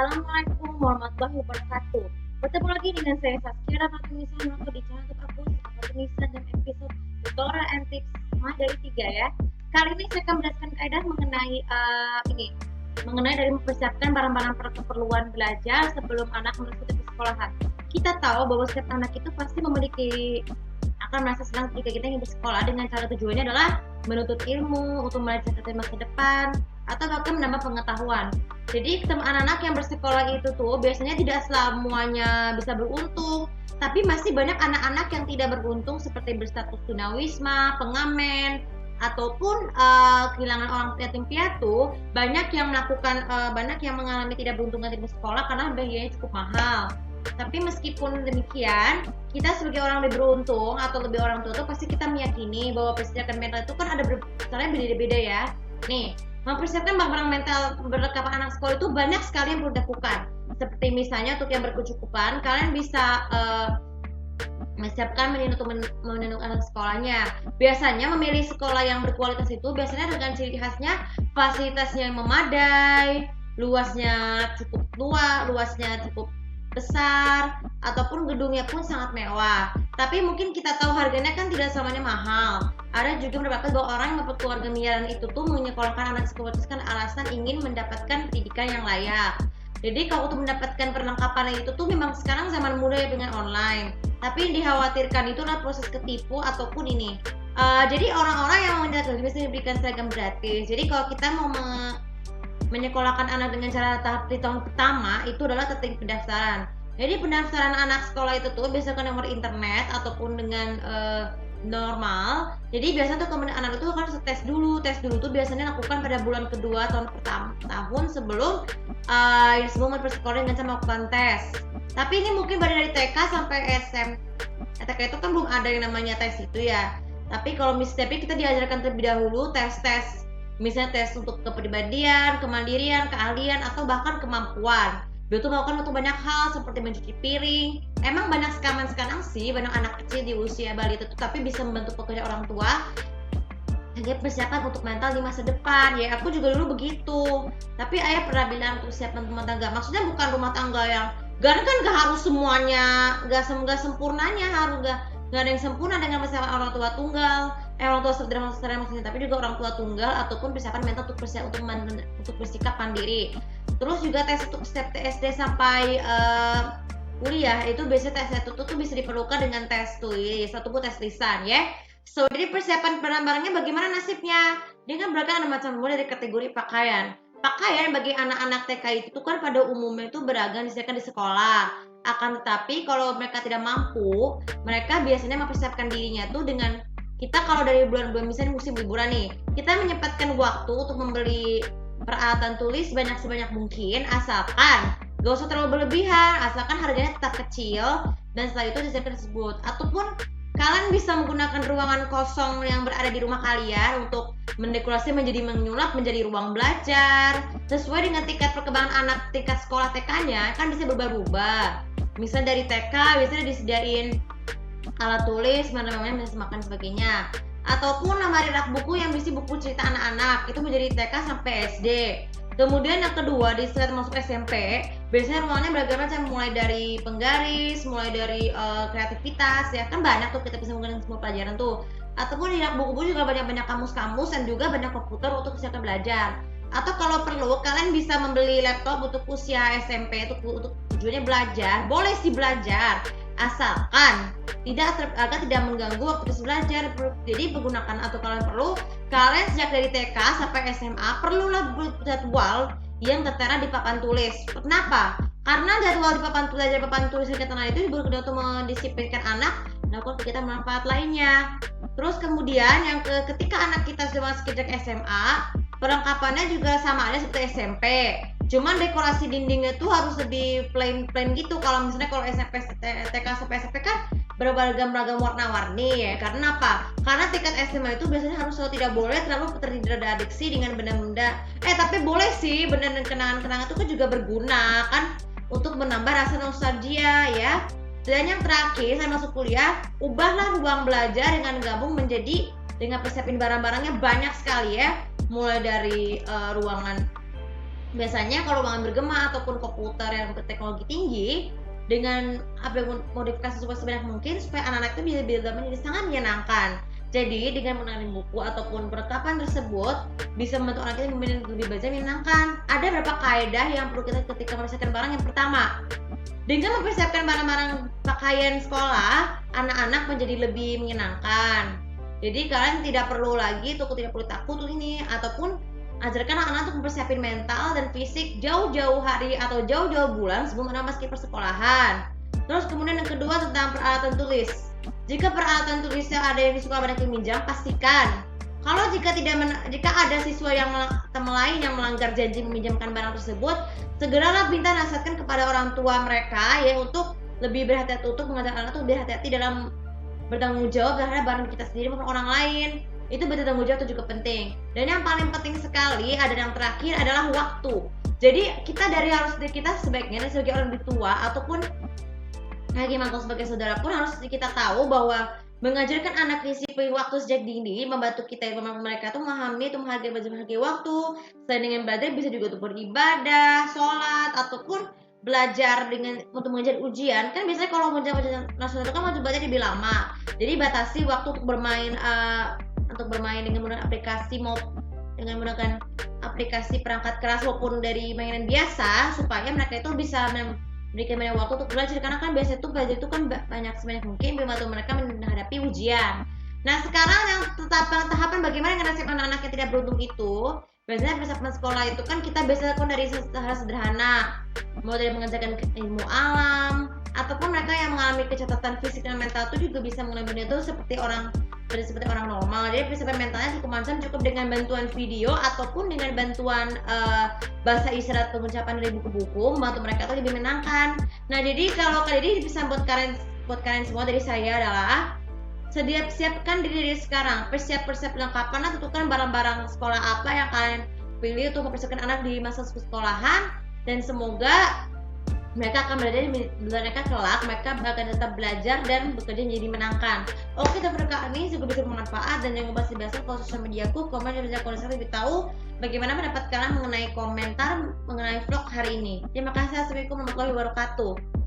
Assalamualaikum warahmatullahi wabarakatuh. Bertemu lagi dengan saya Saskia Ratnatulisan di channel YouTube aku Ratnatulisan dan episode tutorial and tips dari 3 ya. Kali ini saya akan menjelaskan kaidah mengenai dari mempersiapkan barang-barang keperluan belajar sebelum anak memasuki sekolahan. Kita tahu bahwa setiap anak itu pasti akan merasa senang ketika kita ingin bersekolah dengan cara tujuannya adalah menuntut ilmu, untuk melancarkan masa depan, atau bahkan menambah pengetahuan. Jadi anak-anak yang bersekolah itu tuh biasanya tidak semuanya bisa beruntung, tapi masih banyak anak-anak yang tidak beruntung seperti berstatus tunawisma, pengamen, ataupun kehilangan orang yatim piatu. Banyak yang mengalami tidak beruntung ketika bersekolah karena biayanya cukup mahal. Tapi meskipun demikian, kita sebagai orang lebih beruntung atau lebih orang tua tuh pasti kita meyakini bahwa persiapan mental itu kan ada caranya beda-beda ya. Nih, mempersiapkan barang-barang mental perlengkapan anak sekolah itu banyak sekali yang perlu dilakukan. Seperti misalnya untuk yang berkecukupan, kalian bisa menyiapkan untuk menentukan anak sekolahnya. Biasanya memilih sekolah yang berkualitas itu biasanya dengan ciri khasnya fasilitasnya yang memadai, luasnya cukup besar, ataupun gedungnya pun sangat mewah. Tapi mungkin kita tahu harganya kan tidak selamanya mahal. Ada juga mendapatkan bahwa orang yang membuat keluarga miliaran itu tuh menyekolahkan anak sekolah itu kan alasan ingin mendapatkan pendidikan yang layak. Jadi kalau untuk mendapatkan perlengkapan itu tuh memang sekarang zaman muda ya dengan online. Tapi yang dikhawatirkan itu adalah proses ketipu ataupun ini. Jadi orang-orang yang mendapat bisa diberikan seragam gratis. Jadi kalau kita mau menyekolahkan anak dengan cara tahap di tahun pertama itu adalah ketik pendaftaran. Jadi pendaftaran anak sekolah itu tuh biasanya nomor internet ataupun dengan normal. Jadi biasanya tuh kemudian anak itu harus tes dulu. Tes dulu tuh biasanya lakukan pada bulan kedua tahun sebelum bersekolah dengan cara melakukan tes. Tapi ini mungkin dari TK sampai SM. TK itu kan belum ada yang namanya tes itu ya. Tapi kalau misalnya kita diajarkan terlebih dahulu tes. Misalnya tes untuk kepribadian, kemandirian, keahlian, atau bahkan kemampuan. Dia tuh melakukan untuk banyak hal seperti mencuci piring. Emang banyak sekarang sih, banyak anak kecil di usia balita itu tapi bisa membantu pekerja orang tua sebagai persiapan untuk mental di masa depan. Ya aku juga dulu begitu. Tapi ayah pernah bilang untuk siapkan rumah tangga. Maksudnya bukan rumah tangga yang gak harus semuanya, gak sempurnanya, gak ada yang sempurna dengan persiapan orang tua tunggal. Orang tua sederhana maksudnya, tapi juga orang tua tunggal ataupun persiapan mental untuk bersikap mandiri. Terus juga tes untuk setiap TSD sampai kuliah itu biasanya tes itu tuh bisa diperlukan dengan tes tulis ataupun tes lisan ya. So jadi persiapan barang-barangnya bagaimana nasibnya? Dia kan beragam ada macam mulai dari kategori pakaian. Pakaian bagi anak-anak TK itu kan pada umumnya itu beragam disediakan di sekolah. Akan tetapi kalau mereka tidak mampu, mereka biasanya mempersiapkan dirinya tuh dengan kita kalau dari bulan-bulan misalnya musim liburan nih, kita menyempatkan waktu untuk membeli peralatan tulis sebanyak mungkin, asalkan gak usah terlalu berlebihan, asalkan harganya tetap kecil dan setelah itu disediakan tersebut. Ataupun kalian bisa menggunakan ruangan kosong yang berada di rumah kalian untuk mendekorasi menyulap menjadi ruang belajar sesuai dengan tingkat perkembangan anak tingkat sekolah TK-nya kan bisa berubah-ubah. Misal dari TK biasanya disediain alat tulis, mana-mana makan sebagainya. Ataupun lemari rak buku yang berisi buku cerita anak-anak itu menjadi TK sampai SD. Kemudian yang kedua di saat masuk SMP, biasanya ruangannya beragam macam mulai dari penggaris, mulai dari kreativitas ya kan banyak tuh kita bisa menggunakan semua pelajaran tuh. Ataupun di rak buku juga banyak kamus-kamus dan juga banyak komputer untuk siapkan belajar. Atau kalau perlu kalian bisa membeli laptop untuk usia SMP untuk tujuannya belajar. Boleh sih belajar asalkan tidak mengganggu waktu belajar. Jadi pergunakan atau kalian sejak dari TK sampai SMA perlulah jadwal yang tertera di papan tulis. Kenapa? Karena jadwal di papan tulis yang tertera itu berguna untuk mendisiplinkan anak melakukan kegiatan manfaat lainnya. Terus kemudian yang ketika anak kita sudah masuk ke SMA, perlengkapannya juga sama aja seperti SMP. Cuman dekorasi dindingnya tuh harus lebih plain gitu. Kalau misalnya kalau SMP, TK sampai SMP kan beragam warna-warni ya. Karena apa? Karena tingkat SMA itu biasanya tidak boleh terlalu terdadiksi dengan benda-benda. Tapi boleh sih benda dan kenangan-kenangan itu kan juga berguna kan untuk menambah rasa nostalgia ya. Dan yang terakhir saya masuk kuliah, ubahlah ruang belajar dengan gabung dengan persiapin barang-barangnya banyak sekali ya. Mulai dari ruangan Biasanya kalau ruangan bergema ataupun komputer yang berteknologi tinggi dengan modifikasi supaya sebanyak mungkin supaya anak-anak itu bisa menjadi sangat menyenangkan. Jadi dengan menggunakan buku ataupun perlengkapan tersebut bisa membantu anak kita lebih belajar menyenangkan. Ada beberapa kaidah yang perlu kita ketika mempersiapkan barang. Yang pertama, dengan mempersiapkan barang-barang pakaian sekolah, anak-anak menjadi lebih menyenangkan. Jadi kalian tidak perlu lagi tidak perlu takut ini ataupun ajarkan anak-anak untuk mempersiapkan mental dan fisik jauh-jauh hari atau jauh-jauh bulan sebelum anak masuk ke persekolahan. Terus kemudian yang kedua tentang peralatan tulis. Jika peralatan tulisnya ada yang disuka banyak yang minjam, pastikan. Kalau jika ada siswa yang lain yang melanggar janji meminjamkan barang tersebut, segeralah minta nasihatkan kepada orang tua mereka ya untuk lebih berhati-hati untuk mengajar anak untuk berhati-hati dalam bertanggung jawab terhadap barang kita sendiri maupun orang lain. Itu bertanggung jawab itu juga penting. Dan yang paling penting sekali ada yang terakhir adalah waktu. Jadi kita sebaiknya sebagai orang lebih tua ataupun bagaimana sebagai saudara pun harus kita tahu bahwa mengajarkan anak disiplin waktu sejak dini membantu mereka tuh memahami itu menghargai waktu. Selain dengan belajar bisa juga untuk beribadah, sholat ataupun belajar untuk mengejar ujian. Kan biasanya kalau ujian nasional itu kan wajib belajar lebih lama. Jadi batasi waktu untuk bermain dengan menggunakan dengan menggunakan aplikasi perangkat keras maupun dari mainan biasa supaya mereka itu bisa memberikan banyak waktu untuk belajar karena kan biasanya tuh belajar itu kan sebanyak mungkin membantu mereka menghadapi ujian. Nah sekarang yang tahapan bagaimana nasib anak-anak yang tidak beruntung itu, biasanya persiapan sekolah itu kan kita biasa lakukan dari hal sederhana, mau dari mengajarkan ilmu alam ataupun mereka yang mengalami kecacatan fisik dan mental itu juga bisa mengalami dunia itu seperti orang normal. Jadi persiapan mentalnya cukup dengan bantuan video ataupun dengan bantuan bahasa isyarat pengucapan dari buku-buku membantu mereka tuh lebih menyenangkan. Nah jadi kalau kali ini pesan buat kalian semua dari saya adalah siapkan diri sekarang, persiap perlengkapan dan tentukan barang-barang sekolah apa yang kalian pilih untuk mempersiapkan anak di masa sekolahan dan semoga mereka akan mereka kelak mereka akan tetap belajar dan bekerja menjadi menyenangkan. Oke, kali ini juga bisa bermanfaat dan jangan lupa dibahas kalau sosial mediaku, komen dan bisa kalau lebih tahu bagaimana pendapat kalian mengenai komentar mengenai vlog hari ini. Terima kasih. Assalamualaikum warahmatullahi wabarakatuh.